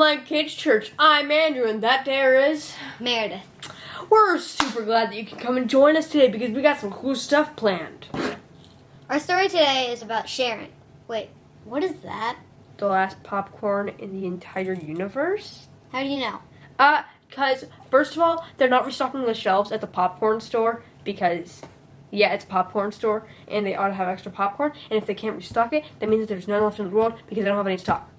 Online Kids Church. I'm Andrew, and that there is Meredith. We're super glad that you can come and join us today because we got some cool stuff planned. Our story today is about sharing. Wait, what is that? The last popcorn in the entire universe? How do you know? Because, first of all, they're not restocking the shelves at the popcorn store because, yeah, it's a popcorn store, and they ought to have extra popcorn, and if they can't restock it, that means that there's none left in the world because they don't have any stock.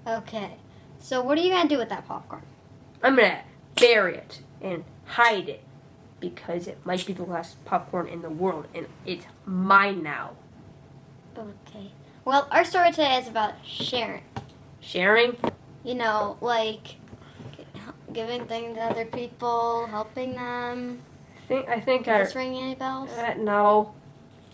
Okay, so what are you going to do with that popcorn? I'm going to bury it and hide it because it might be the last popcorn in the world, and it's mine now. Okay. Well, our story today is about sharing. Sharing? You know, like giving things to other people, helping them. I think Does this ring any bells? No.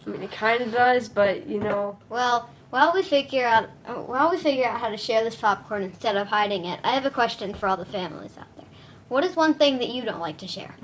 I mean, it kind of does, but you know. Well, while we figure out how to share this popcorn instead of hiding it, I have a question for all the families out there. What is one thing that you don't like to share?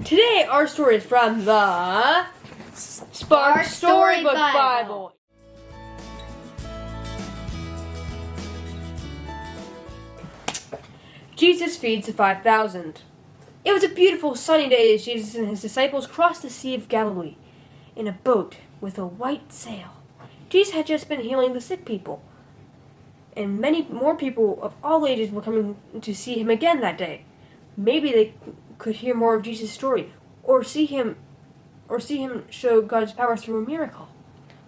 Today, our story is from the Spark Storybook Bible. Jesus feeds the 5,000. It was a beautiful sunny day as Jesus and his disciples crossed the Sea of Galilee in a boat with a white sail. Jesus had just been healing the sick people, and many more people of all ages were coming to see him again that day. Maybe they could hear more of Jesus' story, or see him show God's power through a miracle.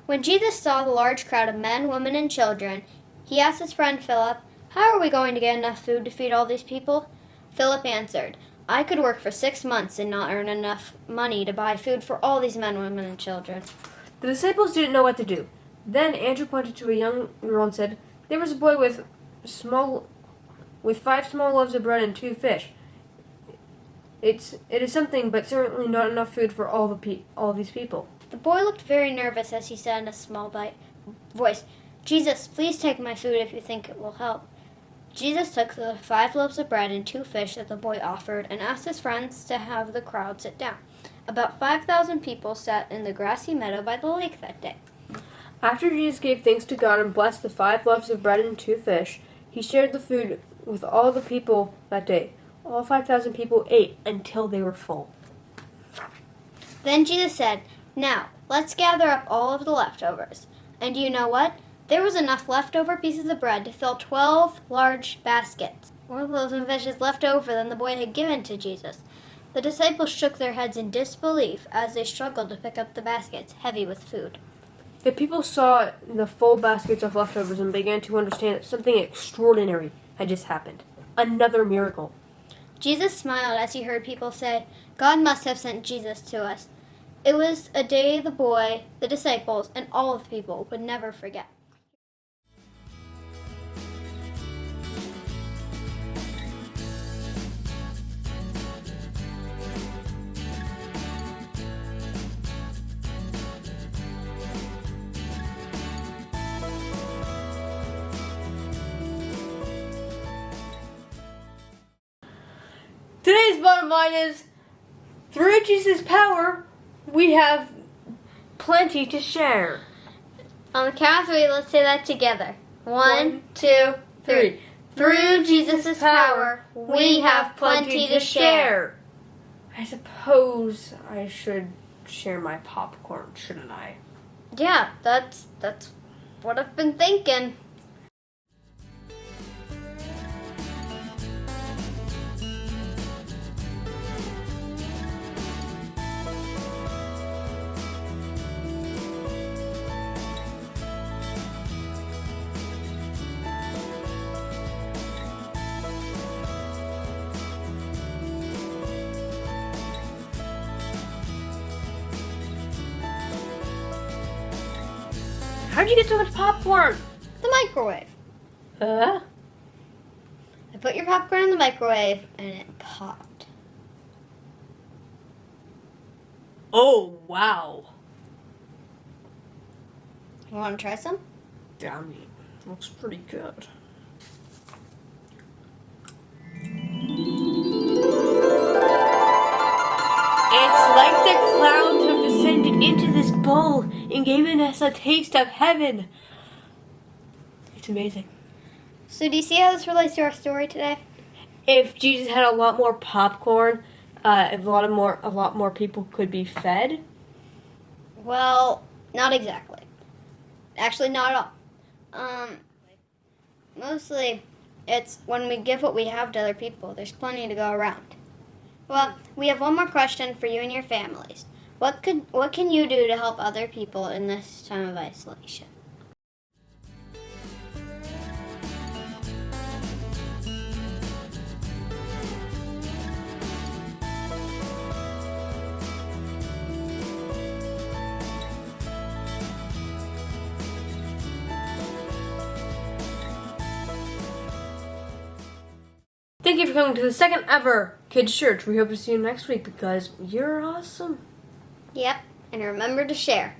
When Jesus saw the large crowd of men, women, and children, he asked his friend Philip, "How are we going to get enough food to feed all these people?" Philip answered, "I could work for 6 months and not earn enough money to buy food for all these men, women, and children." The disciples didn't know what to do. Then Andrew pointed to a young girl and said, "There was a boy with 5 small loaves of bread and 2 fish. It is something, but certainly not enough food for all these people." The boy looked very nervous as he said in a small voice, "Jesus, please take my food if you think it will help." Jesus took the 5 loaves of bread and 2 fish that the boy offered and asked his friends to have the crowd sit down. About 5,000 people sat in the grassy meadow by the lake that day. After Jesus gave thanks to God and blessed the 5 loaves of bread and 2 fish, he shared the food with all the people that day. All 5,000 people ate until they were full. Then Jesus said, "Now, let's gather up all of the leftovers." And you know what? There was enough leftover pieces of bread to fill 12 large baskets. More loaves and fishes left over than the boy had given to Jesus. The disciples shook their heads in disbelief as they struggled to pick up the baskets, heavy with food. The people saw the full baskets of leftovers and began to understand that something extraordinary had just happened. Another miracle. Jesus smiled as he heard people say, "God must have sent Jesus to us." It was a day the boy, the disciples, and all of the people would never forget. Today's bottom line is, through Jesus' power, we have plenty to share. On the count of 3, let's say that together. 1, 2, 3. Through Jesus' power, we have plenty to share. I suppose I should share my popcorn, shouldn't I? Yeah, that's what I've been thinking. How'd you get so much popcorn? The microwave. I put your popcorn in the microwave and it popped. Oh, wow. You want to try some? Yummy. Looks pretty good. It's like the clouds have descended into this bowl and given us a taste of heaven. It's amazing. So do you see how this relates to our story today? If Jesus had a lot more popcorn, a lot more people could be fed. Well, not exactly. Actually, not at all. Mostly, it's when we give what we have to other people, there's plenty to go around. Well, we have one more question for you and your families. What can you do to help other people in this time of isolation? Thank you for coming to the second ever Kids Church. We hope to see you next week because you're awesome. Yep, and remember to share.